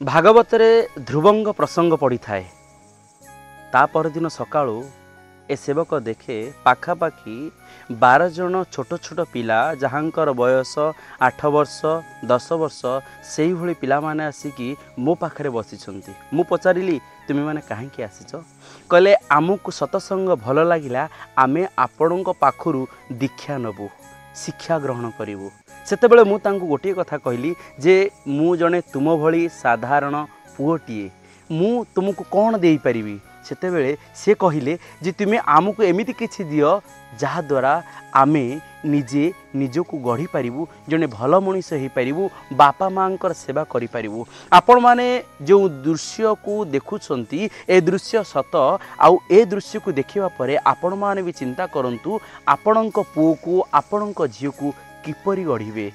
भागवत ध्रुवंग प्रसंग पड़ी थाए ता परदिन सकाळु ए सेवक देखे पाखापाखि 12 जन छोट छोट पिला जहाँकर बयस 8 वर्ष 10 वर्ष से भली पिला माने आसिकी मो पाखरे बसिछंती। मु पचारिली तुम मैंने कहीं आसीच कहले आमको सतसंग भल लगिला आमे आपणों पाखरु दीक्षा नबू शिक्षा ग्रहण करूँ। सेतेबेले मु तांको गोटे कथा कहली जे मु जने तुम भली साधारण पुओटीए मु तुमको कौन दे पारिबी। सेतेबेले से कहिले जे तुमे आमको एमिति किछि दियो जहा द्वारा आमे निजे निजको गढ़ी पारिबू जने भल मनीष हो पारिबू बापा मांकर सेवा करि पारिबू। आपण माने जो दृश्य को देखुछंती ए दृश्य सत आउ ए दृश्य को देखिबा परे आपण माने भी चिंता करंतु आपणक पुओ को आपणक झियो को किपरि गढ़िबे।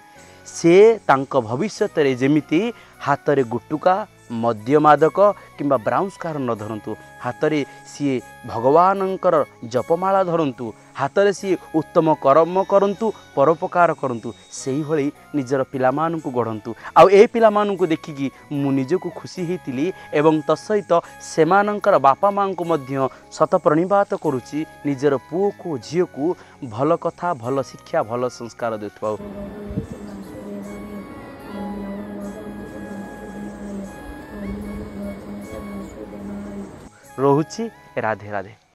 से तांक भविष्यत रे जेमिति हाथ रे गुटुका मध्यमादक किंबा ब्राउन्सकार न धरंतु हाथ रे सी भगवानंकर जपमाला धरंतु हाथ रे सी उत्तम कर्म करंतु परोपकार करंतु सेही भली निजर पिलामान को गढ़ंतु। आ ए पिलामान को देखिकी मु निजको खुशी हेतिली एवं तसहित सेमानंकर बापा मां को मध्य शत प्रणिपात करुची निजर पुओ को झियो को भल कथा भल शिक्षा भल संस्कार देथुआ। रोहुची राधे राधे।